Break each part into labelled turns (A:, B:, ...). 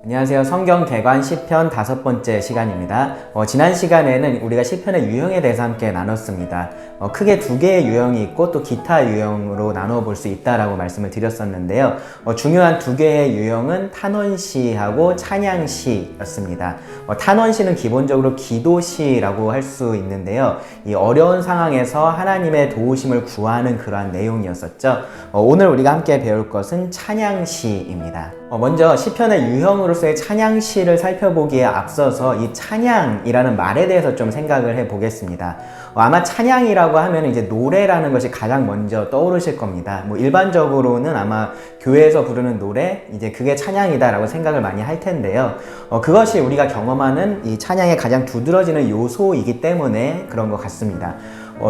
A: 안녕하세요. 성경 개관 시편 5번째 시간입니다. 지난 시간에는 우리가 시편의 유형에 대해서 함께 나눴습니다. 크게 두 개의 유형이 있고 또 기타 유형으로 나누어 볼 수 있다라고 말씀을 드렸었는데요. 중요한 두 개의 유형은 탄원시하고 찬양시였습니다. 탄원시는 기본적으로 기도시라고 할 수 있는데요. 이 어려운 상황에서 하나님의 도우심을 구하는 그러한 내용이었었죠. 오늘 우리가 함께 배울 것은 찬양시입니다. 먼저 시편의 유형으로서의 찬양시를 살펴보기에 앞서서 이 찬양이라는 말에 대해서 좀 생각을 해보겠습니다. 아마 찬양이라고 하면 이제 노래라는 것이 가장 먼저 떠오르실 겁니다. 일반적으로는 아마 교회에서 부르는 노래, 이제 그게 찬양이다라고 생각을 많이 할 텐데요. 그것이 우리가 경험하는 이 찬양의 가장 두드러지는 요소이기 때문에 그런 것 같습니다.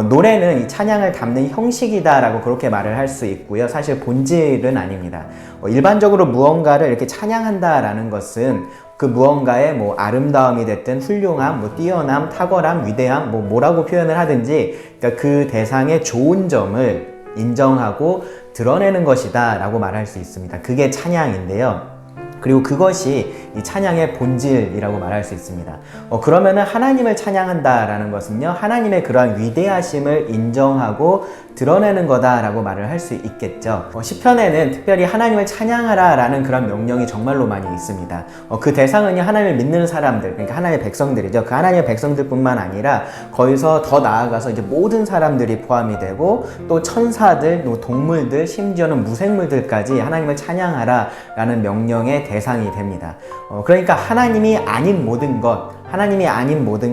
A: 노래는 이 찬양을 담는 형식이다라고 그렇게 말을 할 수 있고요. 사실 본질은 아닙니다. 일반적으로 무언가를 이렇게 찬양한다라는 것은 그 무언가의 아름다움이 됐든 훌륭함, 뛰어남, 탁월함, 위대함, 뭐라고 표현을 하든지, 그러니까 그 대상의 좋은 점을 인정하고 드러내는 것이다 라고 말할 수 있습니다. 그게 찬양인데요. 그리고 그것이 이 찬양의 본질이라고 말할 수 있습니다. 그러면은 하나님을 찬양한다라는 것은요, 하나님의 그러한 위대하심을 인정하고 드러내는 거다라고 말을 할 수 있겠죠. 시편에는 특별히 하나님을 찬양하라라는 그런 명령이 정말로 많이 있습니다. 그 대상은요, 하나님을 믿는 사람들, 그러니까 하나님의 백성들이죠. 그 하나님의 백성들뿐만 아니라 거기서 더 나아가서 이제 모든 사람들이 포함이 되고, 또 천사들, 또 동물들, 심지어는 무생물들까지 하나님을 찬양하라라는 명령의 대상이 됩니다. 그러니까 하나님이 아닌 모든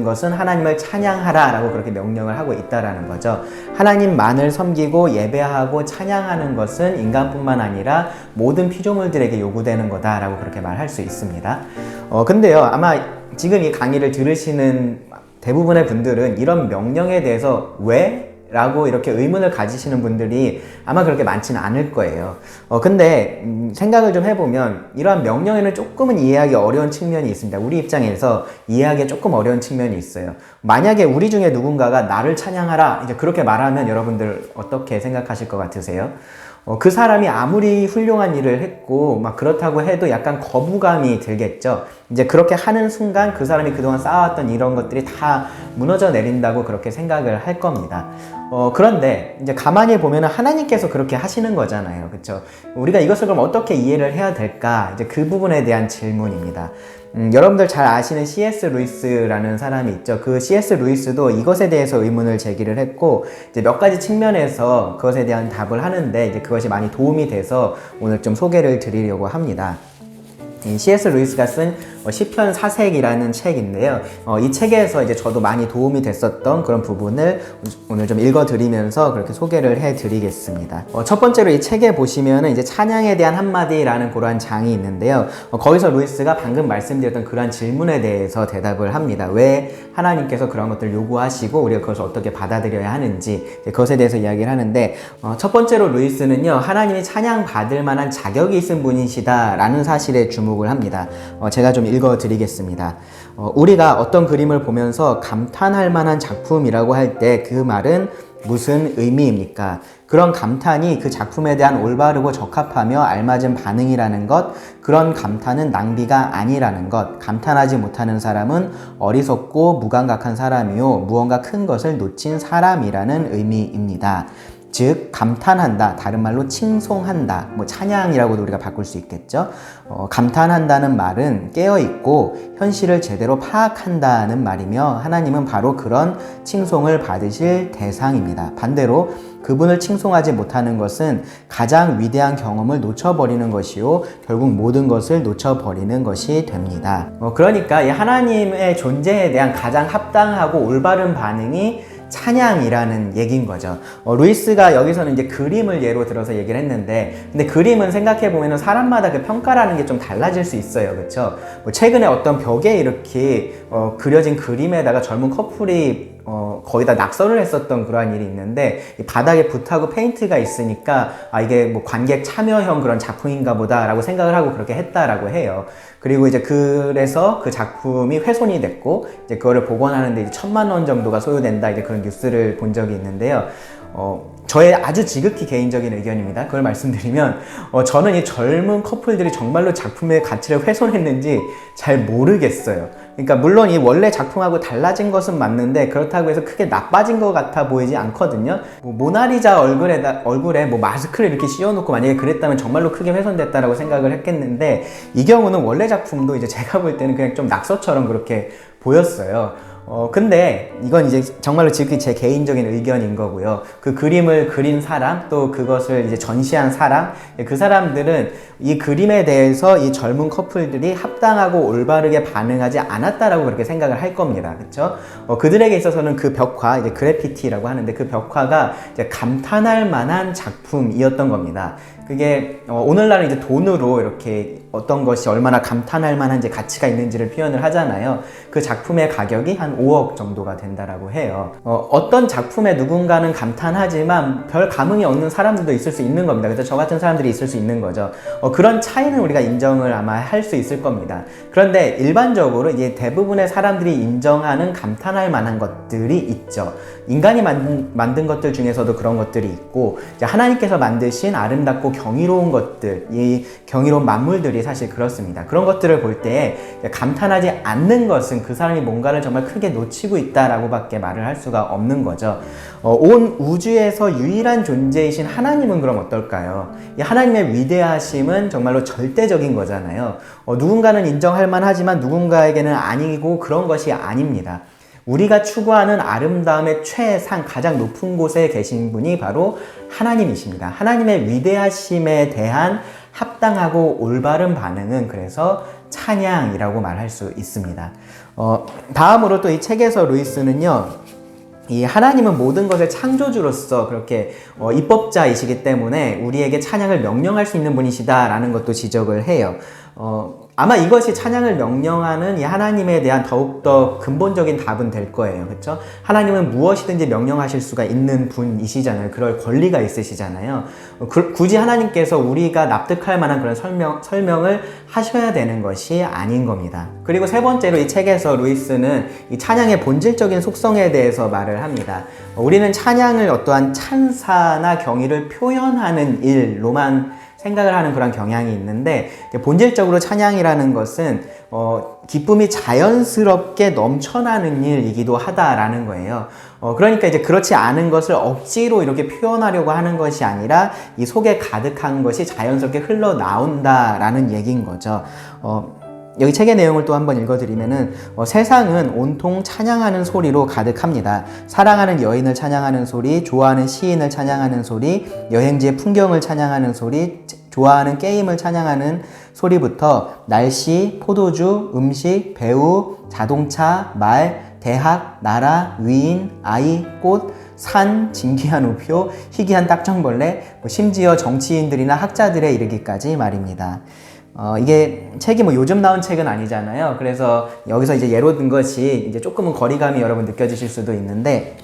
A: 것은 하나님을 찬양하라라고 그렇게 명령을 하고 있다라는 거죠. 하나님만을 섬기고 예배하고 찬양하는 것은 인간뿐만 아니라 모든 피조물들에게 요구되는 거다라고 그렇게 말할 수 있습니다. 근데요, 아마 지금 이 강의를 들으시는 대부분의 분들은 이런 명령에 대해서 왜? 라고 이렇게 의문을 가지시는 분들이 아마 그렇게 많지는 않을 거예요. 근데 생각을 좀 해보면 이러한 명령에는 조금은 이해하기 어려운 측면이 있습니다. 우리 입장에서 이해하기 조금 어려운 측면이 있어요. 만약에 우리 중에 누군가가 나를 찬양하라 이제 그렇게 말하면 여러분들 어떻게 생각하실 것 같으세요? 그 사람이 아무리 훌륭한 일을 했고 그렇다고 해도 약간 거부감이 들겠죠. 이제 그렇게 하는 순간 그 사람이 그동안 쌓아왔던 이런 것들이 다 무너져 내린다고 그렇게 생각을 할 겁니다. 그런데 이제 가만히 보면 하나님께서 그렇게 하시는 거잖아요. 그렇죠? 우리가 이것을 그럼 어떻게 이해를 해야 될까? 이제 그 부분에 대한 질문입니다. 여러분들 잘 아시는 C.S. 루이스라는 사람이 있죠. 그 C.S. 루이스도 이것에 대해서 의문을 제기를 했고, 이제 몇 가지 측면에서 그것에 대한 답을 하는데, 이제 그것이 많이 도움이 돼서 오늘 좀 소개를 드리려고 합니다. C.S. 루이스가 쓴 시편 사색이라는 책인데요. 이 책에서 이제 저도 많이 도움이 됐었던 그런 부분을 오늘 좀 읽어드리면서 그렇게 소개를 해드리겠습니다. 첫 번째로 이 책에 보시면은 이제 찬양에 대한 한마디라는 그러한 장이 있는데요. 거기서 루이스가 방금 말씀드렸던 그러한 질문에 대해서 대답을 합니다. 왜 하나님께서 그런 것들을 요구하시고 우리가 그것을 어떻게 받아들여야 하는지 그것에 대해서 이야기를 하는데, 첫 번째로 루이스는요, 하나님이 찬양 받을 만한 자격이 있은 분이시다라는 사실에 주목을 합니다. 제가 좀 읽어드리겠습니다. 우리가 어떤 그림을 보면서 감탄할 만한 작품이라고 할 때 그 말은 무슨 의미입니까? 그런 감탄이 그 작품에 대한 올바르고 적합하며 알맞은 반응이라는 것, 그런 감탄은 낭비가 아니라는 것, 감탄하지 못하는 사람은 어리석고 무감각한 사람이요 무언가 큰 것을 놓친 사람이라는 의미입니다. 즉 감탄한다, 다른 말로 칭송한다, 찬양이라고도 우리가 바꿀 수 있겠죠. 감탄한다는 말은 깨어있고 현실을 제대로 파악한다는 말이며, 하나님은 바로 그런 칭송을 받으실 대상입니다. 반대로 그분을 칭송하지 못하는 것은 가장 위대한 경험을 놓쳐버리는 것이요 결국 모든 것을 놓쳐버리는 것이 됩니다. 그러니까 이 하나님의 존재에 대한 가장 합당하고 올바른 반응이 찬양이라는 얘기인 거죠. 루이스가 여기서는 이제 그림을 예로 들어서 얘기를 했는데, 근데 그림은 생각해보면 사람마다 그 평가라는 게 좀 달라질 수 있어요. 그렇죠? 최근에 어떤 벽에 이렇게 그려진 그림에다가 젊은 커플이 거의 다 낙서를 했었던 그러한 일이 있는데, 이 바닥에 붓하고 페인트가 있으니까 이게 뭐 관객 참여형 그런 작품인가 보다라고 생각을 하고 그렇게 했다라고 해요. 그리고 이제 그래서 그 작품이 훼손이 됐고, 이제 그거를 복원하는데 이제 1,000만 원 정도가 소요된다, 이제 그런 뉴스를 본 적이 있는데요. 저의 아주 지극히 개인적인 의견입니다. 그걸 말씀드리면, 저는 이 젊은 커플들이 정말로 작품의 가치를 훼손했는지 잘 모르겠어요. 그러니까 물론 이 원래 작품하고 달라진 것은 맞는데, 그렇다고 해서 크게 나빠진 것 같아 보이지 않거든요. 뭐 모나리자 얼굴에 뭐 마스크를 이렇게 씌워놓고 만약에 그랬다면 정말로 크게 훼손됐다라고 생각을 했겠는데, 이 경우는 원래 작품도 이제 제가 볼 때는 그냥 좀 낙서처럼 그렇게 보였어요. 근데 이건 이제 정말로 지극히 제 개인적인 의견인 거고요. 그 그림을 그린 사람, 또 그것을 이제 전시한 사람, 그 사람들은 이 그림에 대해서 이 젊은 커플들이 합당하고 올바르게 반응하지 않았다라고 그렇게 생각을 할 겁니다. 그렇죠? 그들에게 있어서는 그 벽화, 이제 그래피티라고 하는데, 그 벽화가 이제 감탄할 만한 작품이었던 겁니다. 그게 오늘날은 이제 돈으로 이렇게 어떤 것이 얼마나 감탄할 만한 이제 가치가 있는지를 표현을 하잖아요. 그 작품의 가격이 한 5억 정도가 된다라고 해요. 어떤 작품에 누군가는 감탄하지만 별 감흥이 없는 사람들도 있을 수 있는 겁니다. 그래서 저 같은 사람들이 있을 수 있는 거죠. 그런 차이는 우리가 인정을 아마 할 수 있을 겁니다. 그런데 일반적으로 이제 대부분의 사람들이 인정하는 감탄할 만한 것들이 있죠. 인간이 만든 것들 중에서도 그런 것들이 있고, 이제 하나님께서 만드신 아름답고 경이로운 것들, 이 경이로운 만물들이 사실 그렇습니다. 그런 것들을 볼 때 감탄하지 않는 것은 그 사람이 뭔가를 정말 크게 놓치고 있다라고 밖에 말을 할 수가 없는 거죠. 온 우주에서 유일한 존재이신 하나님은 그럼 어떨까요? 이 하나님의 위대하심은 정말로 절대적인 거잖아요. 누군가는 인정할 만하지만 누군가에게는 아니고 그런 것이 아닙니다. 우리가 추구하는 아름다움의 최상, 가장 높은 곳에 계신 분이 바로 하나님이십니다. 하나님의 위대하심에 대한 합당하고 올바른 반응은 그래서 찬양이라고 말할 수 있습니다. 다음으로 또 이 책에서 루이스는요, 이 하나님은 모든 것의 창조주로서 그렇게 입법자이시기 때문에 우리에게 찬양을 명령할 수 있는 분이시다라는 것도 지적을 해요. 아마 이것이 찬양을 명령하는 이 하나님에 대한 더욱더 근본적인 답은 될 거예요. 그렇죠? 하나님은 무엇이든지 명령하실 수가 있는 분이시잖아요. 그럴 권리가 있으시잖아요. 굳이 하나님께서 우리가 납득할 만한 그런 설명을 하셔야 되는 것이 아닌 겁니다. 그리고 세 번째로 이 책에서 루이스는 이 찬양의 본질적인 속성에 대해서 말을 합니다. 우리는 찬양을 어떠한 찬사나 경의를 표현하는 일로만 생각을 하는 그런 경향이 있는데, 본질적으로 찬양이라는 것은 기쁨이 자연스럽게 넘쳐나는 일이기도 하다라는 거예요. 그러니까 이제 그렇지 않은 것을 억지로 이렇게 표현하려고 하는 것이 아니라 이 속에 가득한 것이 자연스럽게 흘러나온다라는 얘기인 거죠. 여기 책의 내용을 또 한번 읽어드리면은, 세상은 온통 찬양하는 소리로 가득합니다. 사랑하는 여인을 찬양하는 소리, 좋아하는 시인을 찬양하는 소리, 여행지의 풍경을 찬양하는 소리, 좋아하는 게임을 찬양하는 소리부터 날씨, 포도주, 음식, 배우, 자동차, 말, 대학, 나라, 위인, 아이, 꽃, 산, 진귀한 우표, 희귀한 딱정벌레, 심지어 정치인들이나 학자들에 이르기까지 말입니다. 이게 책이 뭐 요즘 나온 책은 아니잖아요. 그래서 여기서 이제 예로 든 것이 이제 조금은 거리감이 여러분 느껴지실 수도 있는데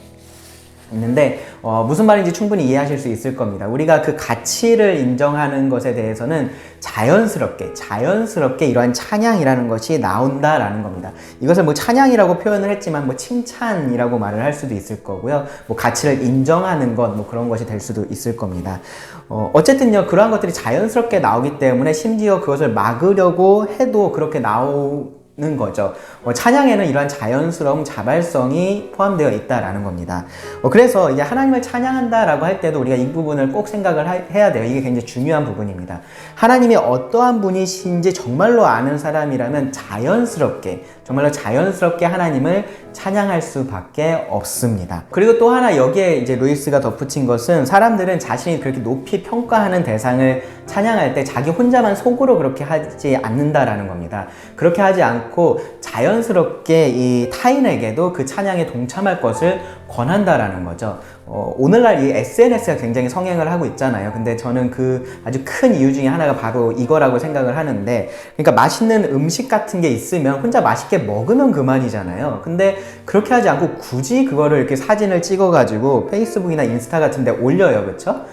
A: 무슨 말인지 충분히 이해하실 수 있을 겁니다. 우리가 그 가치를 인정하는 것에 대해서는 자연스럽게 이러한 찬양이라는 것이 나온다라는 겁니다. 이것을 뭐 찬양이라고 표현을 했지만 뭐 칭찬이라고 말을 할 수도 있을 거고요. 뭐 가치를 인정하는 것, 뭐 그런 것이 될 수도 있을 겁니다. 어쨌든요, 그러한 것들이 자연스럽게 나오기 때문에 심지어 그것을 막으려고 해도 그렇게 나오는 거죠. 찬양에는 이러한 자연스러움, 자발성이 포함되어 있다라는 겁니다. 그래서 이제 하나님을 찬양한다라고 할 때도 우리가 이 부분을 꼭 생각을 해야 돼요. 이게 굉장히 중요한 부분입니다. 하나님이 어떠한 분이신지 정말로 아는 사람이라면 정말로 자연스럽게 하나님을 찬양할 수밖에 없습니다. 그리고 또 하나 여기에 이제 루이스가 덧붙인 것은, 사람들은 자신이 그렇게 높이 평가하는 대상을 찬양할 때 자기 혼자만 속으로 그렇게 하지 않는다라는 겁니다. 그렇게 하지 않고 자연스럽게 이 타인에게도 그 찬양에 동참할 것을 권한다라는 거죠. 오늘날 이 SNS가 굉장히 성행을 하고 있잖아요. 근데 저는 그 아주 큰 이유 중에 하나가 바로 이거라고 생각을 하는데, 그러니까 맛있는 음식 같은 게 있으면 혼자 맛있게 먹으면 그만이잖아요. 근데 그렇게 하지 않고 굳이 그거를 이렇게 사진을 찍어가지고 페이스북이나 인스타 같은 데 올려요. 그쵸?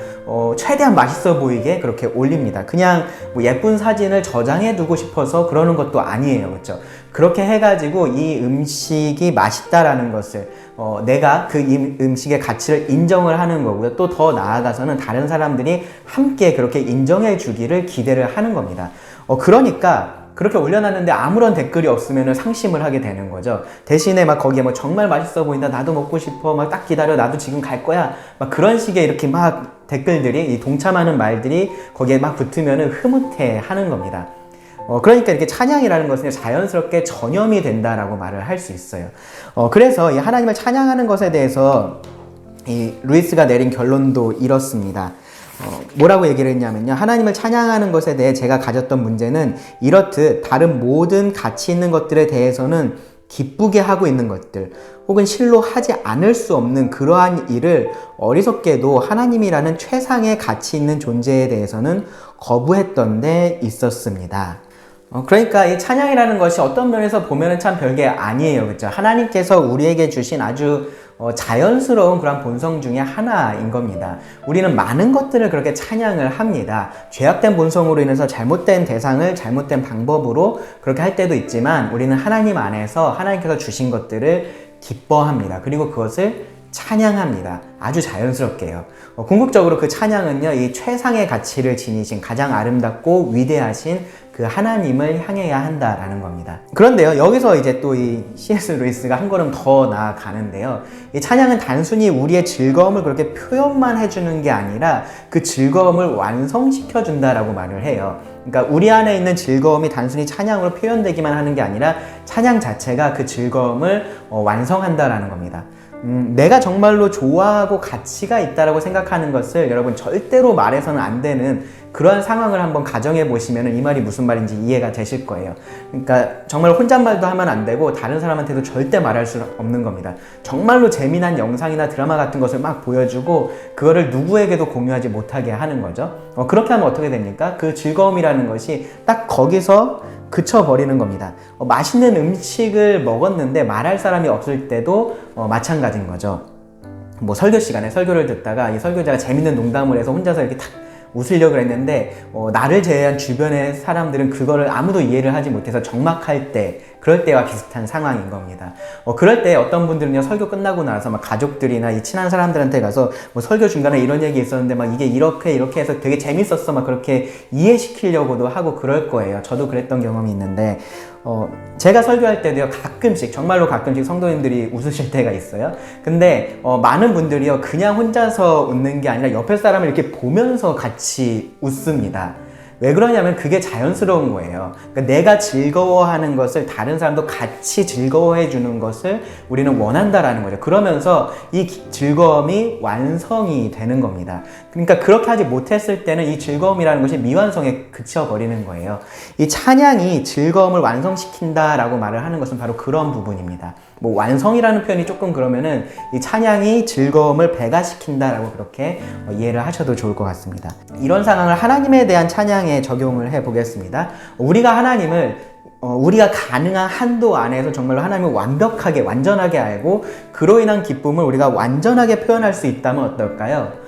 A: 최대한 맛있어 보이게 그렇게 올립니다. 그냥 뭐 예쁜 사진을 저장해 두고 싶어서 그러는 것도 아니에요. 그쵸? 그렇게 해가지고 이 음식이 맛있다라는 것을 내가 그 음식의 가치를 인정을 하는 거고요. 또 더 나아가서는 다른 사람들이 함께 그렇게 인정해 주기를 기대를 하는 겁니다. 그러니까 그렇게 올려놨는데 아무런 댓글이 없으면 상심을 하게 되는 거죠. 대신에 막 거기에 뭐 정말 맛있어 보인다, 나도 먹고 싶어, 막 딱 기다려, 나도 지금 갈 거야, 막 그런 식의 이렇게 막 댓글들이, 이 동참하는 말들이 거기에 막 붙으면 흐뭇해 하는 겁니다. 그러니까 이렇게 찬양이라는 것은 자연스럽게 전염이 된다라고 말을 할 수 있어요. 그래서 이 하나님을 찬양하는 것에 대해서 이 루이스가 내린 결론도 이렇습니다. 뭐라고 얘기를 했냐면요. 하나님을 찬양하는 것에 대해 제가 가졌던 문제는 이렇듯 다른 모든 가치 있는 것들에 대해서는 기쁘게 하고 있는 것들, 혹은 실로 하지 않을 수 없는 그러한 일을 어리석게도 하나님이라는 최상의 가치 있는 존재에 대해서는 거부했던 데 있었습니다. 그러니까 이 찬양이라는 것이 어떤 면에서 보면은 참 별게 아니에요. 그렇죠? 하나님께서 우리에게 주신 아주 자연스러운 그런 본성 중에 하나인 겁니다. 우리는 많은 것들을 그렇게 찬양을 합니다. 죄악된 본성으로 인해서 잘못된 대상을 잘못된 방법으로 그렇게 할 때도 있지만, 우리는 하나님 안에서 하나님께서 주신 것들을 기뻐합니다. 그리고 그것을 찬양합니다. 아주 자연스럽게요. 궁극적으로 그 찬양은요, 이 최상의 가치를 지니신 가장 아름답고 위대하신 그 하나님을 향해야 한다라는 겁니다. 그런데요, 여기서 이제 또 이 C.S. 루이스가 한 걸음 더 나아가는데요. 이 찬양은 단순히 우리의 즐거움을 그렇게 표현만 해주는 게 아니라 그 즐거움을 완성시켜 준다라고 말을 해요. 그러니까 우리 안에 있는 즐거움이 단순히 찬양으로 표현되기만 하는 게 아니라 찬양 자체가 그 즐거움을 완성한다라는 겁니다. 내가 정말로 좋아하고 가치가 있다라고 생각하는 것을 여러분 절대로 말해서는 안 되는 그러한 상황을 한번 가정해 보시면 이 말이 무슨 말인지 이해가 되실 거예요. 그러니까 정말 혼잣말도 하면 안 되고 다른 사람한테도 절대 말할 수 없는 겁니다. 정말로 재미난 영상이나 드라마 같은 것을 막 보여주고 그거를 누구에게도 공유하지 못하게 하는 거죠. 그렇게 하면 어떻게 됩니까? 그 즐거움이라는 것이 딱 거기서 그쳐버리는 겁니다. 맛있는 음식을 먹었는데 말할 사람이 없을 때도 마찬가지인 거죠. 뭐 설교 시간에 설교를 듣다가 이 설교자가 재밌는 농담을 해서 혼자서 이렇게 탁 웃으려고 했는데 나를 제외한 주변의 사람들은 그거를 아무도 이해를 하지 못해서 적막할 때, 그럴 때와 비슷한 상황인 겁니다. 그럴 때 어떤 분들은요, 설교 끝나고 나서 막 가족들이나 이 친한 사람들한테 가서 뭐 설교 중간에 이런 얘기 있었는데 막 이게 이렇게 해서 되게 재밌었어 막 그렇게 이해시키려고도 하고 그럴 거예요. 저도 그랬던 경험이 있는데 제가 설교할 때도요, 가끔씩, 정말로 가끔씩 성도님들이 웃으실 때가 있어요. 근데 많은 분들이요, 그냥 혼자서 웃는 게 아니라 옆에 사람을 이렇게 보면서 같이 웃습니다. 왜 그러냐면 그게 자연스러운 거예요. 그러니까 내가 즐거워하는 것을 다른 사람도 같이 즐거워해 주는 것을 우리는 원한다라는 거죠. 그러면서 이 즐거움이 완성이 되는 겁니다. 그러니까 그렇게 하지 못했을 때는 이 즐거움이라는 것이 미완성에 그쳐버리는 거예요. 이 찬양이 즐거움을 완성시킨다라고 말을 하는 것은 바로 그런 부분입니다. 뭐 완성이라는 표현이 조금 그러면은 이 찬양이 즐거움을 배가시킨다라고 그렇게 이해를 하셔도 좋을 것 같습니다. 이런 상황을 하나님에 대한 찬양에 적용을 해 보겠습니다. 우리가 하나님을 우리가 가능한 한도 안에서 정말로 하나님을 완벽하게, 완전하게 알고 그로 인한 기쁨을 우리가 완전하게 표현할 수 있다면 어떨까요?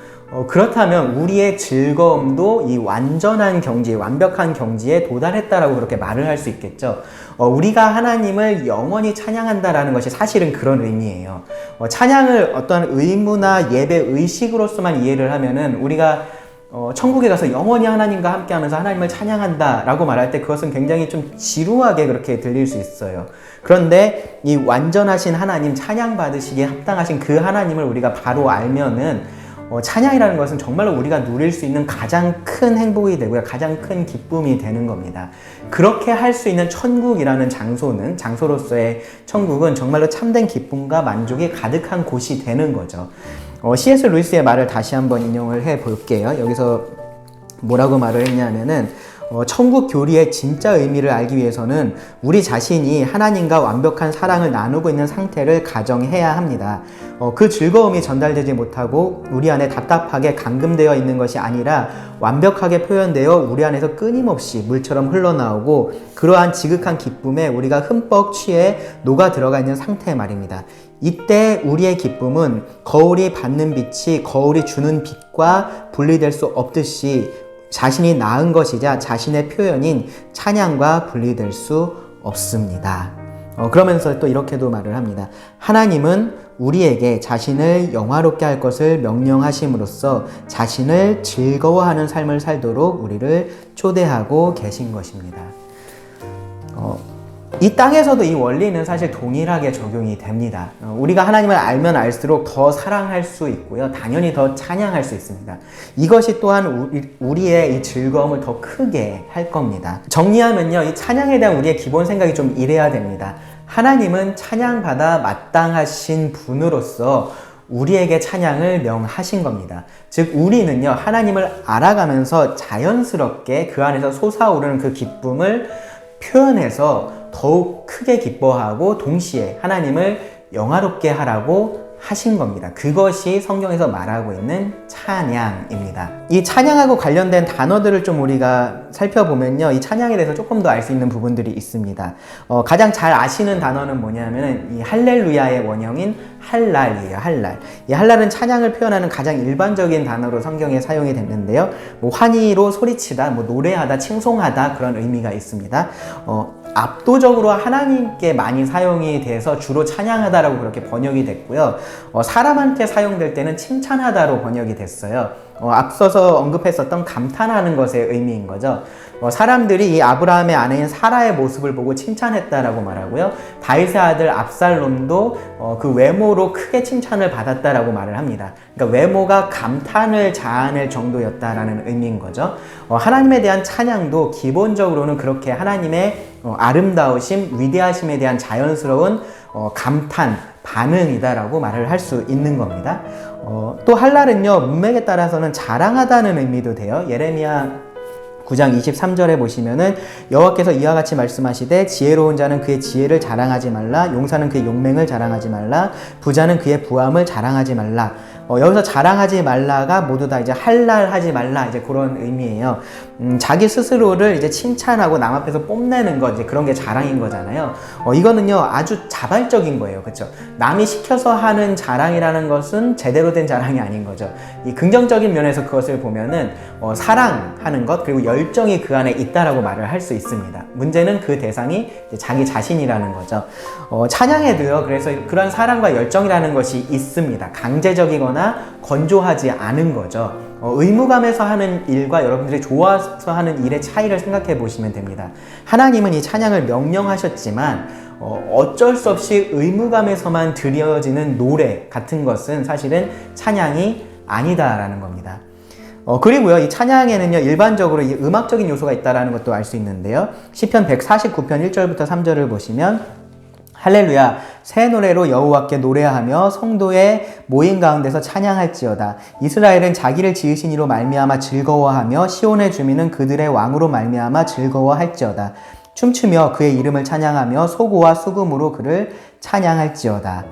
A: 그렇다면 우리의 즐거움도 이 완전한 경지, 완벽한 경지에 도달했다라고 그렇게 말을 할 수 있겠죠. 우리가 하나님을 영원히 찬양한다라는 것이 사실은 그런 의미예요. 찬양을 어떤 의무나 예배 의식으로서만 이해를 하면은 우리가 천국에 가서 영원히 하나님과 함께 하면서 하나님을 찬양한다 라고 말할 때 그것은 굉장히 좀 지루하게 그렇게 들릴 수 있어요. 그런데 이 완전하신 하나님, 찬양받으시기에 합당하신 그 하나님을 우리가 바로 알면은 찬양이라는 것은 정말로 우리가 누릴 수 있는 가장 큰 행복이 되고요, 가장 큰 기쁨이 되는 겁니다. 그렇게 할 수 있는 천국이라는 장소로서의 천국은 정말로 참된 기쁨과 만족이 가득한 곳이 되는 거죠. C.S. 루이스의 말을 다시 한번 인용을 해 볼게요. 여기서 뭐라고 말을 했냐면은 천국 교리의 진짜 의미를 알기 위해서는 우리 자신이 하나님과 완벽한 사랑을 나누고 있는 상태를 가정해야 합니다. 그 즐거움이 전달되지 못하고 우리 안에 답답하게 감금되어 있는 것이 아니라 완벽하게 표현되어 우리 안에서 끊임없이 물처럼 흘러나오고 그러한 지극한 기쁨에 우리가 흠뻑 취해 녹아 들어가 있는 상태 말입니다. 이때 우리의 기쁨은 거울이 받는 빛이 거울이 주는 빛과 분리될 수 없듯이 자신이 낳은 것이자 자신의 표현인 찬양과 분리될 수 없습니다. 그러면서 또 이렇게도 말을 합니다. 하나님은 우리에게 자신을 영화롭게 할 것을 명령하심으로써 자신을 즐거워하는 삶을 살도록 우리를 초대하고 계신 것입니다. 이 땅에서도 이 원리는 사실 동일하게 적용이 됩니다. 우리가 하나님을 알면 알수록 더 사랑할 수 있고요. 당연히 더 찬양할 수 있습니다. 이것이 또한 우리의 이 즐거움을 더 크게 할 겁니다. 정리하면요. 이 찬양에 대한 우리의 기본 생각이 좀 이래야 됩니다. 하나님은 찬양받아 마땅하신 분으로서 우리에게 찬양을 명하신 겁니다. 즉 우리는요. 하나님을 알아가면서 자연스럽게 그 안에서 솟아오르는 그 기쁨을 표현해서 더욱 크게 기뻐하고 동시에 하나님을 영화롭게 하라고 하신 겁니다. 그것이 성경에서 말하고 있는 찬양입니다. 이 찬양하고 관련된 단어들을 좀 우리가 살펴보면요. 이 찬양에 대해서 조금 더 알 수 있는 부분들이 있습니다. 가장 잘 아시는 단어는 뭐냐면 이 할렐루야의 원형인 할랄이에요. 할랄. 이 할랄은 찬양을 표현하는 가장 일반적인 단어로 성경에 사용이 됐는데요. 환희로 소리치다, 노래하다, 칭송하다 그런 의미가 있습니다. 압도적으로 하나님께 많이 사용이 돼서 주로 찬양하다라고 그렇게 번역이 됐고요. 사람한테 사용될 때는 칭찬하다로 번역이 됐어요. 앞서서 언급했었던 감탄하는 것의 의미인 거죠. 사람들이 이 아브라함의 아내인 사라의 모습을 보고 칭찬했다라고 말하고요. 다윗의 아들 압살롬도 그 외모로 크게 칭찬을 받았다라고 말을 합니다. 그러니까 외모가 감탄을 자아낼 정도였다라는 의미인 거죠. 하나님에 대한 찬양도 기본적으로는 그렇게 하나님의 아름다우심, 위대하심에 대한 자연스러운 감탄, 반응이다라고 말을 할 수 있는 겁니다. 또 할랄은요, 문맥에 따라서는 자랑하다는 의미도 돼요. 예레미야 9장 23절에 보시면은 여호와께서 이와 같이 말씀하시되 지혜로운 자는 그의 지혜를 자랑하지 말라, 용사는 그의 용맹을 자랑하지 말라, 부자는 그의 부함을 자랑하지 말라. 여기서 자랑하지 말라가 모두 다 이제 할랄하지 말라, 이제 그런 의미예요. 자기 스스로를 이제 칭찬하고 남 앞에서 뽐내는 것, 이제 그런 게 자랑인 거잖아요. 이거는요, 아주 자발적인 거예요. 그쵸? 남이 시켜서 하는 자랑이라는 것은 제대로 된 자랑이 아닌 거죠. 이 긍정적인 면에서 그것을 보면은, 사랑하는 것, 그리고 열정이 그 안에 있다라고 말을 할 수 있습니다. 문제는 그 대상이 이제 자기 자신이라는 거죠. 찬양에도요, 그래서 그런 사랑과 열정이라는 것이 있습니다. 강제적이거나 건조하지 않은 거죠. 의무감에서 하는 일과 여러분들이 좋아서 하는 일의 차이를 생각해 보시면 됩니다. 하나님은 이 찬양을 명령하셨지만 어쩔 수 없이 의무감에서만 드려지는 노래 같은 것은 사실은 찬양이 아니다라는 겁니다. 그리고요, 이 찬양에는요, 일반적으로 이 음악적인 요소가 있다라는 것도 알 수 있는데요. 시편 149편 1절부터 3절을 보시면 할렐루야, 새 노래로 여호와께 노래하며 성도의 모임 가운데서 찬양할지어다. 이스라엘은 자기를 지으신 이로 말미암아 즐거워하며 시온의 주민은 그들의 왕으로 말미암아 즐거워할지어다. 춤추며 그의 이름을 찬양하며 소고와 수금으로 그를 찬양할지어다.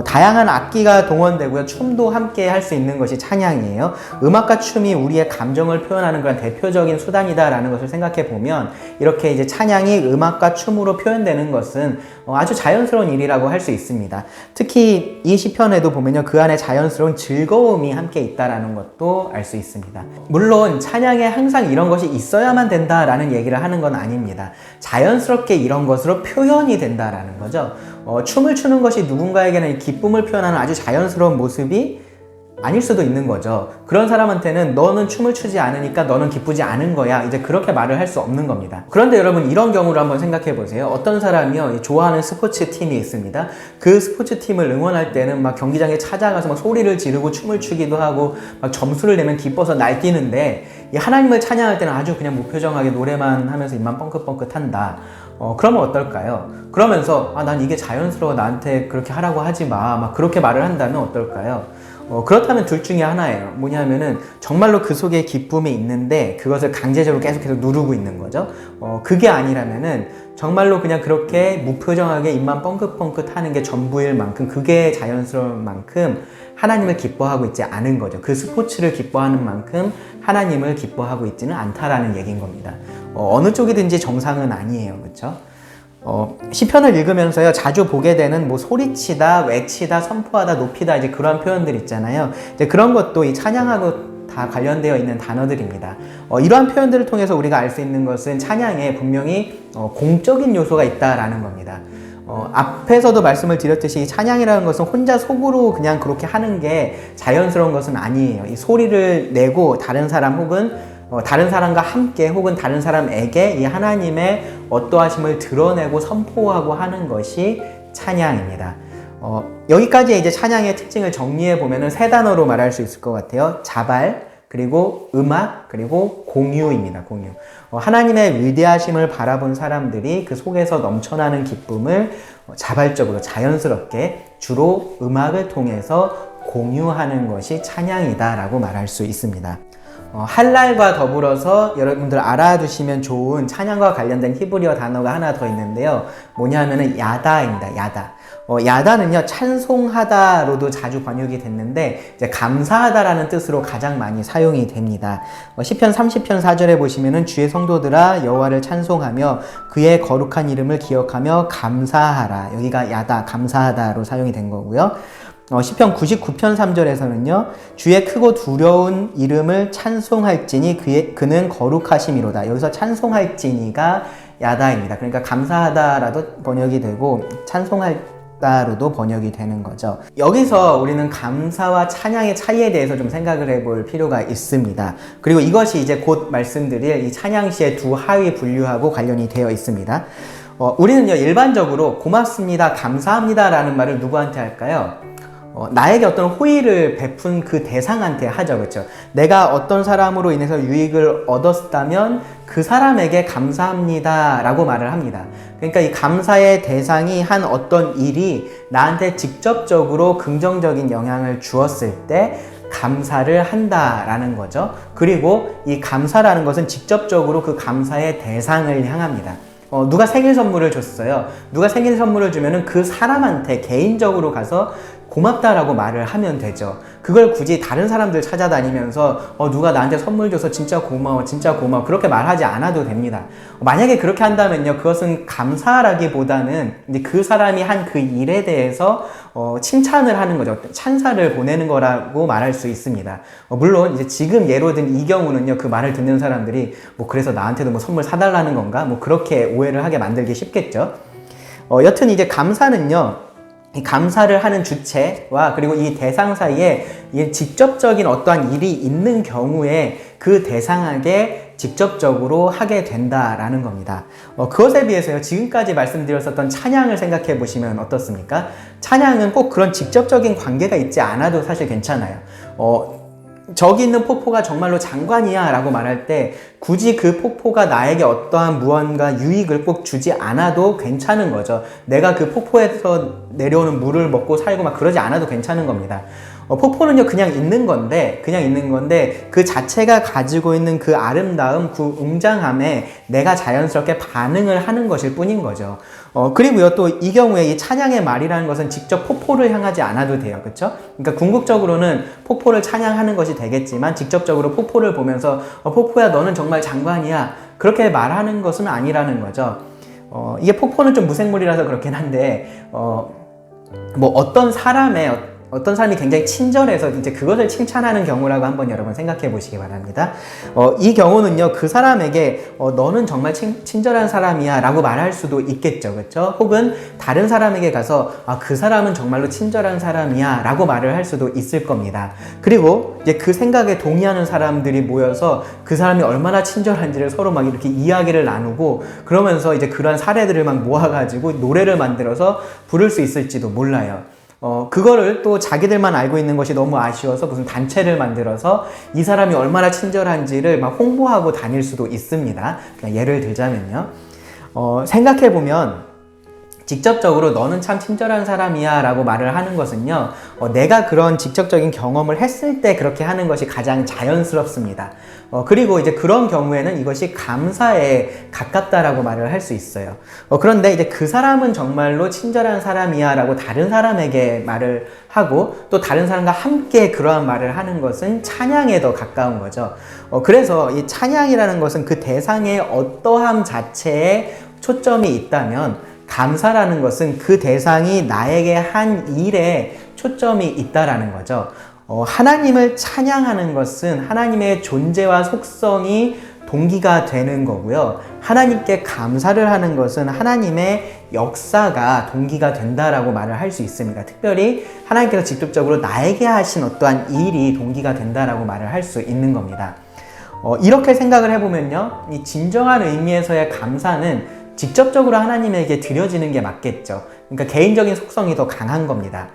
A: 다양한 악기가 동원되고요. 춤도 함께 할 수 있는 것이 찬양이에요. 음악과 춤이 우리의 감정을 표현하는 그런 대표적인 수단이다라는 것을 생각해 보면 이렇게 이제 찬양이 음악과 춤으로 표현되는 것은 아주 자연스러운 일이라고 할 수 있습니다. 특히 이 시편에도 보면요. 그 안에 자연스러운 즐거움이 함께 있다라는 것도 알 수 있습니다. 물론 찬양에 항상 이런 것이 있어야만 된다라는 얘기를 하는 건 아닙니다. 자연스럽게 이런 것으로 표현이 된다라는 거죠. 춤을 추는 것이 누군가에게는 기쁨을 표현하는 아주 자연스러운 모습이 아닐 수도 있는 거죠. 그런 사람한테는 너는 춤을 추지 않으니까 너는 기쁘지 않은 거야, 이제 그렇게 말을 할 수 없는 겁니다. 그런데 여러분, 이런 경우를 한번 생각해 보세요. 어떤 사람이요, 좋아하는 스포츠 팀이 있습니다. 그 스포츠 팀을 응원할 때는 막 경기장에 찾아가서 막 소리를 지르고 춤을 추기도 하고 막 점수를 내면 기뻐서 날뛰는데, 이 하나님을 찬양할 때는 아주 그냥 무표정하게 노래만 하면서 입만 뻥긋뻥긋 한다. 그러면 어떨까요? 그러면서 난 이게 자연스러워, 나한테 그렇게 하라고 하지 마, 막 그렇게 말을 한다면 어떨까요? 그렇다면 둘 중에 하나예요. 뭐냐면은 정말로 그 속에 기쁨이 있는데 그것을 강제적으로 계속해서 누르고 있는 거죠. 그게 아니라면은 정말로 그냥 그렇게 무표정하게 입만 뻥긋뻥긋 하는 게 전부일 만큼, 그게 자연스러운 만큼 하나님을 기뻐하고 있지 않은 거죠. 그 스포츠를 기뻐하는 만큼 하나님을 기뻐하고 있지는 않다라는 얘기인 겁니다. 어느 쪽이든지 정상은 아니에요. 그렇죠? 시편을 읽으면서요, 자주 보게 되는 뭐 소리치다, 외치다, 선포하다, 높이다, 이제 그런 표현들 있잖아요. 이제 그런 것도 이 찬양하고 다 관련되어 있는 단어들입니다. 이러한 표현들을 통해서 우리가 알 수 있는 것은 찬양에 분명히 공적인 요소가 있다라는 겁니다. 앞에서도 말씀을 드렸듯이 이 찬양이라는 것은 혼자 속으로 그냥 그렇게 하는 게 자연스러운 것은 아니에요. 이 소리를 내고 다른 사람 혹은 다른 사람과 함께 혹은 다른 사람에게 이 하나님의 어떠하심을 드러내고 선포하고 하는 것이 찬양입니다. 여기까지 이제 찬양의 특징을 정리해 보면은 세 단어로 말할 수 있을 것 같아요. 자발, 그리고 음악, 그리고 공유입니다. 공유. 하나님의 위대하심을 바라본 사람들이 그 속에서 넘쳐나는 기쁨을 자발적으로 자연스럽게 주로 음악을 통해서 공유하는 것이 찬양이다라고 말할 수 있습니다. 할랄과 더불어서 여러분들 알아두시면 좋은 찬양과 관련된 히브리어 단어가 하나 더 있는데요. 뭐냐면은 야다입니다. 야다. 야다는요, 찬송하다로도 자주 번역이 됐는데 이제 감사하다라는 뜻으로 가장 많이 사용이 됩니다. 시편 30편 4절에 보시면은 주의 성도들아 여호와를 찬송하며 그의 거룩한 이름을 기억하며 감사하라. 여기가 야다, 감사하다로 사용이 된 거고요. 시편 99편 3절에서는요, 주의 크고 두려운 이름을 찬송할지니 그는 거룩하심이로다. 여기서 찬송할지니가 야다입니다. 그러니까 감사하다라도 번역이 되고 찬송하다로도 번역이 되는 거죠. 여기서 우리는 감사와 찬양의 차이에 대해서 좀 생각을 해볼 필요가 있습니다. 그리고 이것이 이제 곧 말씀드릴 이 찬양시의 두 하위 분류하고 관련이 되어 있습니다. 우리는요, 일반적으로 고맙습니다, 감사합니다 라는 말을 누구한테 할까요? 나에게 어떤 호의를 베푼 그 대상한테 하죠. 그렇죠? 내가 어떤 사람으로 인해서 유익을 얻었다면 그 사람에게 감사합니다 라고 말을 합니다. 그러니까 이 감사의 대상이 한 어떤 일이 나한테 직접적으로 긍정적인 영향을 주었을 때 감사를 한다라는 거죠. 그리고 이 감사라는 것은 직접적으로 그 감사의 대상을 향합니다. 누가 생일 선물을 줬어요. 누가 생일 선물을 주면은 그 사람한테 개인적으로 가서 고맙다라고 말을 하면 되죠. 그걸 굳이 다른 사람들 찾아다니면서 누가 나한테 선물 줘서 진짜 고마워, 진짜 고마워, 그렇게 말하지 않아도 됩니다. 만약에 그렇게 한다면요, 그것은 감사라기보다는 이제 그 사람이 한 그 일에 대해서 칭찬을 하는 거죠. 찬사를 보내는 거라고 말할 수 있습니다. 물론 이제 지금 예로 든 이 경우는요, 그 말을 듣는 사람들이 뭐 그래서 나한테도 뭐 선물 사달라는 건가? 뭐 그렇게 오해를 하게 만들기 쉽겠죠. 여튼 이제 감사는요, 이 감사를 하는 주체와 그리고 이 대상 사이에 직접적인 어떠한 일이 있는 경우에 그 대상에게 직접적으로 하게 된다라는 겁니다. 그것에 비해서요, 지금까지 말씀드렸었던 찬양을 생각해 보시면 어떻습니까? 찬양은 꼭 그런 직접적인 관계가 있지 않아도 사실 괜찮아요. 저기 있는 폭포가 정말로 장관이야 라고 말할 때 굳이 그 폭포가 나에게 어떠한 무언가 유익을 꼭 주지 않아도 괜찮은 거죠. 내가 그 폭포에서 내려오는 물을 먹고 살고 막 그러지 않아도 괜찮은 겁니다. 폭포는요, 그냥 있는 건데 그 자체가 가지고 있는 그 아름다움, 그 웅장함에 내가 자연스럽게 반응을 하는 것일 뿐인 거죠. 그리고요, 또 이 경우에 이 찬양의 말이라는 것은 직접 폭포를 향하지 않아도 돼요. 그렇죠? 그러니까 궁극적으로는 폭포를 찬양하는 것이 되겠지만 직접적으로 폭포를 보면서 폭포야, 너는 정말 장관이야, 그렇게 말하는 것은 아니라는 거죠. 이게 폭포는 좀 무생물이라서 그렇긴 한데 뭐 어떤 사람이 굉장히 친절해서 이제 그것을 칭찬하는 경우라고 한번 여러분 생각해 보시기 바랍니다. 이 경우는요, 그 사람에게 너는 정말 친절한 사람이야 라고 말할 수도 있겠죠. 그렇죠? 혹은 다른 사람에게 가서 그 사람은 정말로 친절한 사람이야 라고 말을 할 수도 있을 겁니다. 그리고 이제 그 생각에 동의하는 사람들이 모여서 그 사람이 얼마나 친절한지를 서로 막 이렇게 이야기를 나누고 그러면서 이제 그러한 사례들을 막 모아가지고 노래를 만들어서 부를 수 있을지도 몰라요. 그거를 또 자기들만 알고 있는 것이 너무 아쉬워서 무슨 단체를 만들어서 이 사람이 얼마나 친절한지를 막 홍보하고 다닐 수도 있습니다. 그냥 예를 들자면요. 생각해보면 직접적으로 너는 참 친절한 사람이야 라고 말을 하는 것은요, 내가 그런 직접적인 경험을 했을 때 그렇게 하는 것이 가장 자연스럽습니다. 그리고 이제 그런 경우에는 이것이 감사에 가깝다라고 말을 할 수 있어요. 그런데 이제 그 사람은 정말로 친절한 사람이야 라고 다른 사람에게 말을 하고 또 다른 사람과 함께 그러한 말을 하는 것은 찬양에 더 가까운 거죠. 그래서 이 찬양이라는 것은 그 대상의 어떠함 자체에 초점이 있다면 감사라는 것은 그 대상이 나에게 한 일에 초점이 있다라는 거죠. 하나님을 찬양하는 것은 하나님의 존재와 속성이 동기가 되는 거고요. 하나님께 감사를 하는 것은 하나님의 역사가 동기가 된다라고 말을 할 수 있습니다. 특별히 하나님께서 직접적으로 나에게 하신 어떠한 일이 동기가 된다라고 말을 할 수 있는 겁니다. 이렇게 생각을 해보면요, 이 진정한 의미에서의 감사는 직접적으로 하나님에게 드려지는 게 맞겠죠. 그러니까 개인적인 속성이 더 강한 겁니다.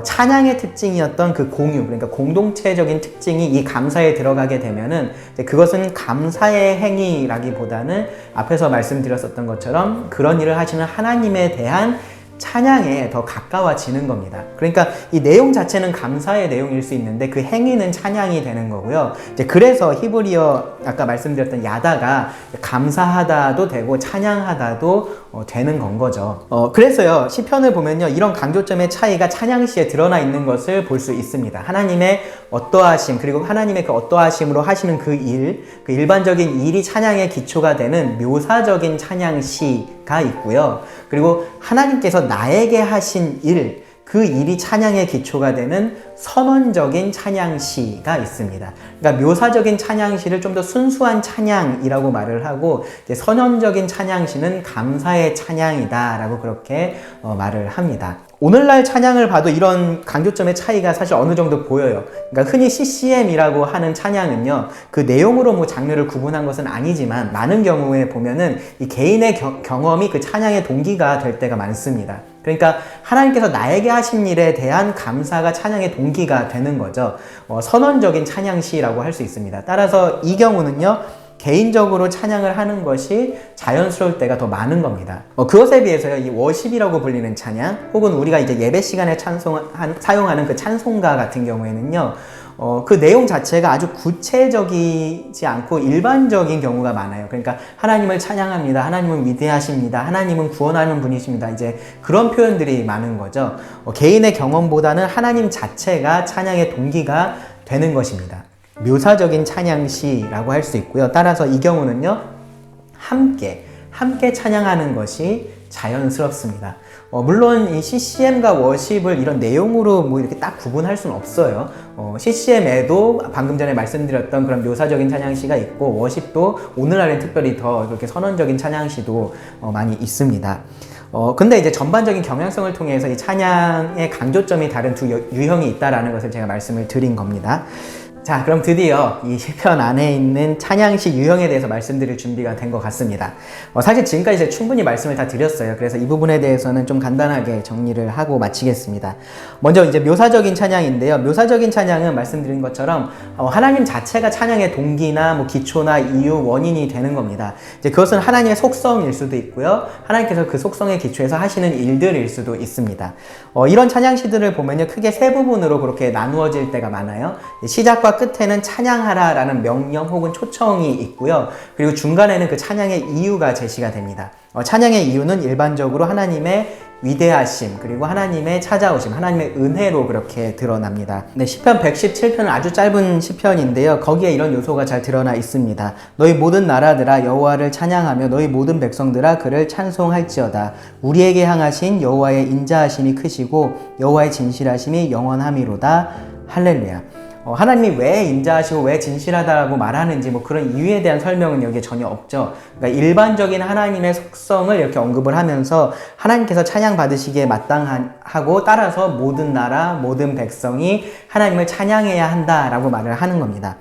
A: 찬양의 특징이었던 그 공유, 그러니까 공동체적인 특징이 이 감사에 들어가게 되면은 그것은 감사의 행위라기보다는 앞에서 말씀드렸었던 것처럼 그런 일을 하시는 하나님에 대한 찬양에 더 가까워지는 겁니다. 그러니까 이 내용 자체는 감사의 내용일 수 있는데 그 행위는 찬양이 되는 거고요. 이제 그래서 히브리어 아까 말씀드렸던 야다가 감사하다도 되고 찬양하다도 되는 건 거죠. 그래서요, 시편을 보면요, 이런 강조점의 차이가 찬양시에 드러나 있는 것을 볼 수 있습니다. 하나님의 어떠하심, 그리고 하나님의 그 어떠하심으로 하시는 그 일, 그 일반적인 일이 찬양의 기초가 되는 묘사적인 찬양시가 있고요. 그리고 하나님께서 나에게 하신 일, 그 일이 찬양의 기초가 되는 선언적인 찬양시가 있습니다. 그러니까 묘사적인 찬양시를 좀 더 순수한 찬양이라고 말을 하고, 이제 선언적인 찬양시는 감사의 찬양이다라고 그렇게 말을 합니다. 오늘날 찬양을 봐도 이런 강조점의 차이가 사실 어느 정도 보여요. 그러니까 흔히 CCM이라고 하는 찬양은요, 그 내용으로 뭐 장르를 구분한 것은 아니지만 많은 경우에 보면은 이 개인의 경험이 그 찬양의 동기가 될 때가 많습니다. 그러니까 하나님께서 나에게 하신 일에 대한 감사가 찬양의 동기가 되는 거죠. 선언적인 찬양시라고 할 수 있습니다. 따라서 이 경우는요, 개인적으로 찬양을 하는 것이 자연스러울 때가 더 많은 겁니다. 그것에 비해서요, 이 워십이라고 불리는 찬양, 혹은 우리가 이제 예배 시간에 사용하는 그 찬송가 같은 경우에는요, 그 내용 자체가 아주 구체적이지 않고 일반적인 경우가 많아요. 그러니까 하나님을 찬양합니다. 하나님은 위대하십니다. 하나님은 구원하는 분이십니다. 이제 그런 표현들이 많은 거죠. 개인의 경험보다는 하나님 자체가 찬양의 동기가 되는 것입니다. 묘사적인 찬양시라고 할 수 있고요. 따라서 이 경우는요, 함께 찬양하는 것이 자연스럽습니다. 물론 이 CCM과 워십을 이런 내용으로 뭐 이렇게 딱 구분할 수는 없어요. CCM에도 방금 전에 말씀드렸던 그런 묘사적인 찬양시가 있고, 워십도 오늘날엔 특별히 더 그렇게 선언적인 찬양시도 많이 있습니다. 근데 이제 전반적인 경향성을 통해서 이 찬양의 강조점이 다른 두 유형이 있다라는 것을 제가 말씀을 드린 겁니다. 자, 그럼 드디어 이 시편 안에 있는 찬양시 유형에 대해서 말씀드릴 준비가 된 것 같습니다. 사실 지금까지 이제 충분히 말씀을 다 드렸어요. 그래서 이 부분에 대해서는 좀 간단하게 정리를 하고 마치겠습니다. 먼저 이제 묘사적인 찬양인데요. 묘사적인 찬양은 말씀드린 것처럼 하나님 자체가 찬양의 동기나 뭐 기초나 이유, 원인이 되는 겁니다. 이제 그것은 하나님의 속성일 수도 있고요. 하나님께서 그 속성에 기초해서 하시는 일들일 수도 있습니다. 이런 찬양시들을 보면요, 크게 세 부분으로 그렇게 나누어질 때가 많아요. 시작과 끝에는 찬양하라 라는 명령 혹은 초청이 있고요. 그리고 중간에는 그 찬양의 이유가 제시가 됩니다. 찬양의 이유는 일반적으로 하나님의 위대하심, 그리고 하나님의 찾아오심, 하나님의 은혜로 그렇게 드러납니다. 네, 시편 117편은 아주 짧은 시편인데요. 거기에 이런 요소가 잘 드러나 있습니다. 너희 모든 나라들아 여호와를 찬양하며 너희 모든 백성들아 그를 찬송할지어다. 우리에게 향하신 여호와의 인자하심이 크시고 여호와의 진실하심이 영원함이로다. 할렐루야. 하나님이 왜 인자하시고 왜 진실하다라고 말하는지 뭐 그런 이유에 대한 설명은 여기에 전혀 없죠. 그러니까 일반적인 하나님의 속성을 이렇게 언급을 하면서 하나님께서 찬양 받으시기에 마땅하고 따라서 모든 나라, 모든 백성이 하나님을 찬양해야 한다라고 말을 하는 겁니다.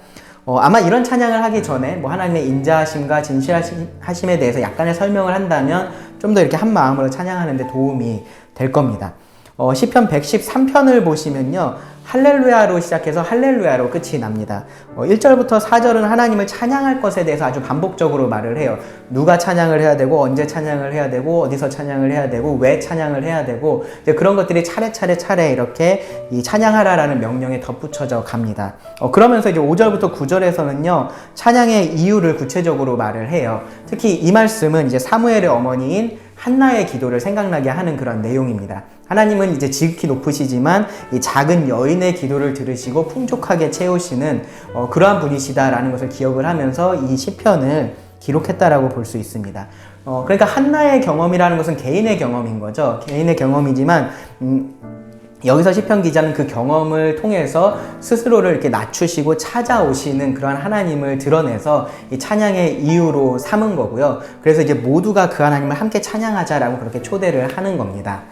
A: 아마 이런 찬양을 하기 전에 뭐 하나님의 인자하심과 진실하심에 대해서 약간의 설명을 한다면 좀 더 이렇게 한 마음으로 찬양하는 데 도움이 될 겁니다. 시편 113편을 보시면요, 할렐루야로 시작해서 할렐루야로 끝이 납니다. 1절부터 4절은 하나님을 찬양할 것에 대해서 아주 반복적으로 말을 해요. 누가 찬양을 해야 되고, 언제 찬양을 해야 되고, 어디서 찬양을 해야 되고, 왜 찬양을 해야 되고, 이제 그런 것들이 차례 이렇게 이 찬양하라라는 명령에 덧붙여져 갑니다. 그러면서 이제 5절부터 9절에서는요, 찬양의 이유를 구체적으로 말을 해요. 특히 이 말씀은 이제 사무엘의 어머니인 한나의 기도를 생각나게 하는 그런 내용입니다. 하나님은 이제 지극히 높으시지만 이 작은 여인의 기도를 들으시고 풍족하게 채우시는 그러한 분이시다라는 것을 기억을 하면서 이 시편을 기록했다라고 볼 수 있습니다. 그러니까 한나의 경험이라는 것은 개인의 경험인 거죠. 개인의 경험이지만 여기서 시편 기자는 그 경험을 통해서 스스로를 이렇게 낮추시고 찾아오시는 그러한 하나님을 드러내서 이 찬양의 이유로 삼은 거고요. 그래서 이제 모두가 그 하나님을 함께 찬양하자라고 그렇게 초대를 하는 겁니다.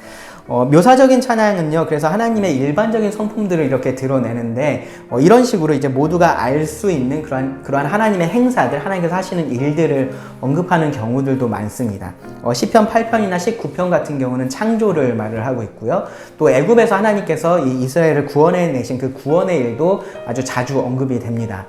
A: 묘사적인 찬양은요, 그래서 하나님의 일반적인 성품들을 이렇게 드러내는데, 이런 식으로 이제 모두가 알 수 있는 그러한 하나님의 행사들, 하나님께서 하시는 일들을 언급하는 경우들도 많습니다. 시편 8편이나 19편 같은 경우는 창조를 말을 하고 있고요. 또 애굽에서 하나님께서 이 이스라엘을 구원해내신 그 구원의 일도 아주 자주 언급이 됩니다.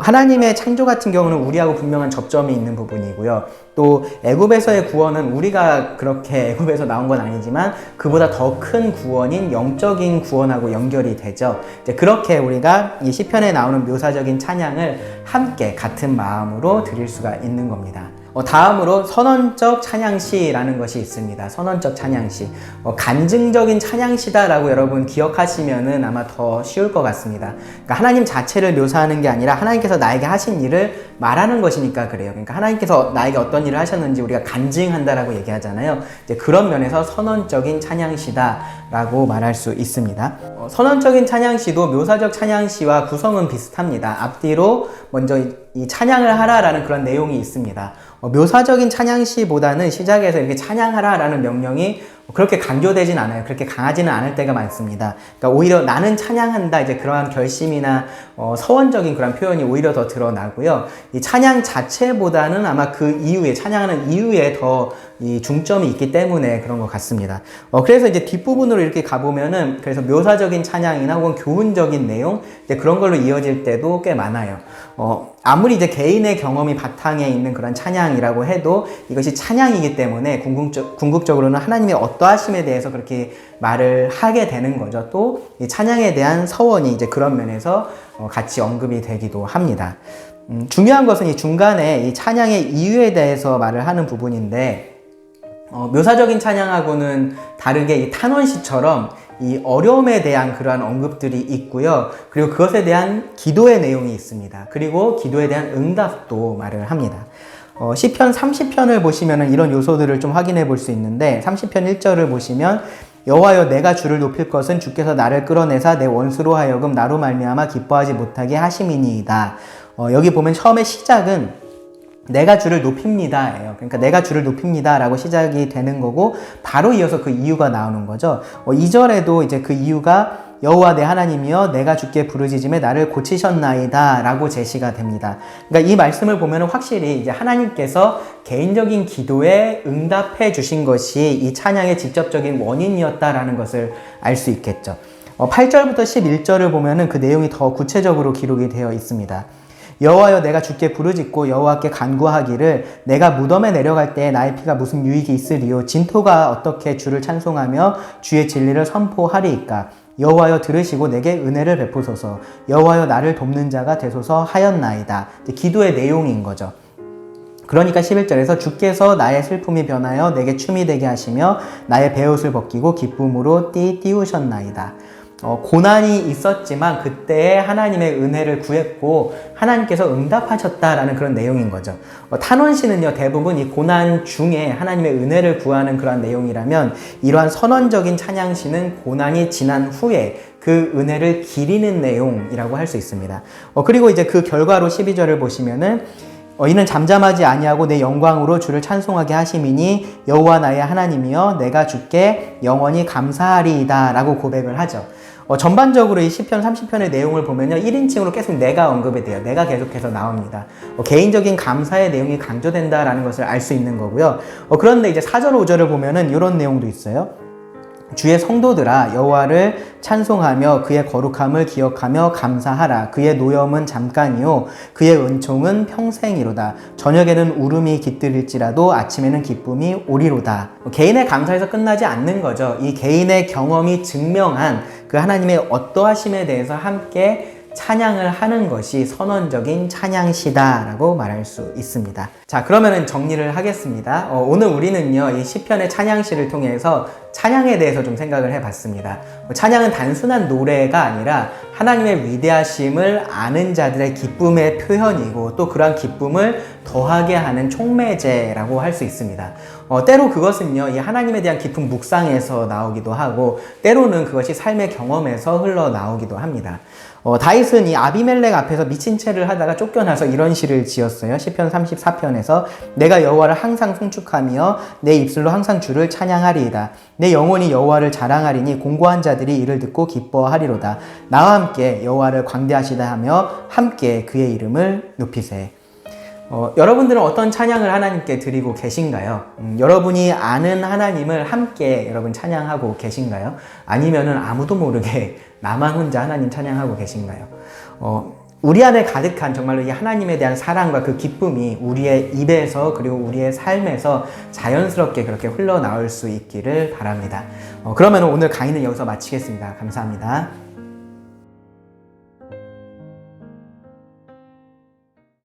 A: 하나님의 창조 같은 경우는 우리하고 분명한 접점이 있는 부분이고요. 또 애굽에서의 구원은 우리가 그렇게 애굽에서 나온 건 아니지만 그보다 더 큰 구원인 영적인 구원하고 연결이 되죠. 이제 그렇게 우리가 이 시편에 나오는 묘사적인 찬양을 함께 같은 마음으로 드릴 수가 있는 겁니다. 다음으로 선언적 찬양시라는 것이 있습니다. 선언적 찬양시. 간증적인 찬양시다라고 여러분 기억하시면은 아마 더 쉬울 것 같습니다. 그러니까 하나님 자체를 묘사하는 게 아니라 하나님께서 나에게 하신 일을 말하는 것이니까 그래요. 그러니까 하나님께서 나에게 어떤 일을 하셨는지 우리가 간증한다라고 얘기하잖아요. 이제 그런 면에서 선언적인 찬양시다라고 말할 수 있습니다. 선언적인 찬양시도 묘사적 찬양시와 구성은 비슷합니다. 앞뒤로 먼저 이 찬양을 하라라는 그런 내용이 있습니다. 묘사적인 찬양시보다는 시작에서 이렇게 찬양하라라는 명령이 그렇게 강조되진 않아요. 그렇게 강하지는 않을 때가 많습니다. 그러니까 오히려 나는 찬양한다, 이제 그러한 결심이나 서원적인 그런 표현이 오히려 더 드러나고요. 이 찬양 자체보다는 아마 그 이후에, 찬양하는 이후에 더 이 중점이 있기 때문에 그런 것 같습니다. 그래서 이제 뒷부분으로 이렇게 가보면은, 그래서 묘사적인 찬양이나 혹은 교훈적인 내용, 이제 그런 걸로 이어질 때도 꽤 많아요. 아무리 이제 개인의 경험이 바탕에 있는 그런 찬양이라고 해도 이것이 찬양이기 때문에 궁극적으로는 하나님의 어떠하심에 대해서 그렇게 말을 하게 되는 거죠. 또 이 찬양에 대한 서원이 이제 그런 면에서 같이 언급이 되기도 합니다. 중요한 것은 이 중간에 이 찬양의 이유에 대해서 말을 하는 부분인데, 묘사적인 찬양하고는 다르게 이 탄원시처럼 이 어려움에 대한 그러한 언급들이 있고요. 그리고 그것에 대한 기도의 내용이 있습니다. 그리고 기도에 대한 응답도 말을 합니다. 시편 30편을 보시면 이런 요소들을 좀 확인해 볼 수 있는데, 30편 1절을 보시면 여호와여 내가 주를 높일 것은 주께서 나를 끌어내사 내 원수로 하여금 나로 말미암아 기뻐하지 못하게 하심이니이다. 여기 보면 처음에 시작은 내가 주를 높입니다 예요. 그러니까 내가 주를 높입니다 라고 시작이 되는 거고, 바로 이어서 그 이유가 나오는 거죠. 2절에도 이제 그 이유가 여호와 내 하나님이여 내가 주께 부르짖음에 나를 고치셨나이다 라고 제시가 됩니다. 그러니까 이 말씀을 보면 확실히 이제 하나님께서 개인적인 기도에 응답해 주신 것이 이 찬양의 직접적인 원인이었다라는 것을 알 수 있겠죠. 8절부터 11절을 보면은 그 내용이 더 구체적으로 기록이 되어 있습니다. 여호와여 내가 주께 부르짖고 여호와께 간구하기를 내가 무덤에 내려갈 때에 나의 피가 무슨 유익이 있으리요 진토가 어떻게 주를 찬송하며 주의 진리를 선포하리이까. 여호와여 들으시고 내게 은혜를 베푸소서. 여호와여 나를 돕는 자가 되소서 하였나이다. 기도의 내용인 거죠. 그러니까 11절에서 주께서 나의 슬픔이 변하여 내게 춤이 되게 하시며 나의 베옷을 벗기고 기쁨으로 띄우셨나이다. 고난이 있었지만 그때에 하나님의 은혜를 구했고 하나님께서 응답하셨다라는 그런 내용인 거죠. 탄원시는요 대부분 이 고난 중에 하나님의 은혜를 구하는 그런 내용이라면, 이러한 선언적인 찬양시는 고난이 지난 후에 그 은혜를 기리는 내용이라고 할 수 있습니다. 그리고 이제 그 결과로 12절을 보시면은 이는 잠잠하지 아니하고 내 영광으로 주를 찬송하게 하심이니 여호와 나의 하나님이여 내가 주께 영원히 감사하리이다 라고 고백을 하죠. 전반적으로 이 시편 30편의 내용을 보면요 1인칭으로 계속 내가 언급이 돼요. 내가 계속해서 나옵니다. 개인적인 감사의 내용이 강조된다라는 것을 알 수 있는 거고요. 그런데 이제 4절 5절을 보면은 이런 내용도 있어요. 주의 성도들아 여호와를 찬송하며 그의 거룩함을 기억하며 감사하라. 그의 노염은 잠깐이요 그의 은총은 평생이로다. 저녁에는 울음이 깃들일지라도 아침에는 기쁨이 오리로다. 개인의 감사에서 끝나지 않는 거죠. 이 개인의 경험이 증명한 그 하나님의 어떠하심에 대해서 함께 찬양을 하는 것이 선언적인 찬양시다라고 말할 수 있습니다. 자, 그러면은 정리를 하겠습니다. 오늘 우리는요, 이 시편의 찬양시를 통해서 찬양에 대해서 좀 생각을 해봤습니다. 찬양은 단순한 노래가 아니라 하나님의 위대하심을 아는 자들의 기쁨의 표현이고 또 그러한 기쁨을 더하게 하는 촉매제라고 할 수 있습니다. 때로 그것은요, 이 하나님에 대한 깊은 묵상에서 나오기도 하고 때로는 그것이 삶의 경험에서 흘러나오기도 합니다. 다윗은 이 아비멜렉 앞에서 미친 채를 하다가 쫓겨나서 이런 시를 지었어요. 시편 34편에서 내가 여호와를 항상 송축하며 내 입술로 항상 주를 찬양하리이다. 내 영혼이 여호와를 자랑하리니 공고한 자들이 이를 듣고 기뻐하리로다. 나와 함께 여호와를 광대하시다 하며 함께 그의 이름을 높이세. 여러분들은 어떤 찬양을 하나님께 드리고 계신가요? 여러분이 아는 하나님을 함께 여러분 찬양하고 계신가요? 아니면은 아무도 모르게 나만 혼자 하나님 찬양하고 계신가요? 우리 안에 가득한 정말로 이 하나님에 대한 사랑과 그 기쁨이 우리의 입에서 그리고 우리의 삶에서 자연스럽게 그렇게 흘러나올 수 있기를 바랍니다. 그러면 오늘 강의는 여기서 마치겠습니다. 감사합니다.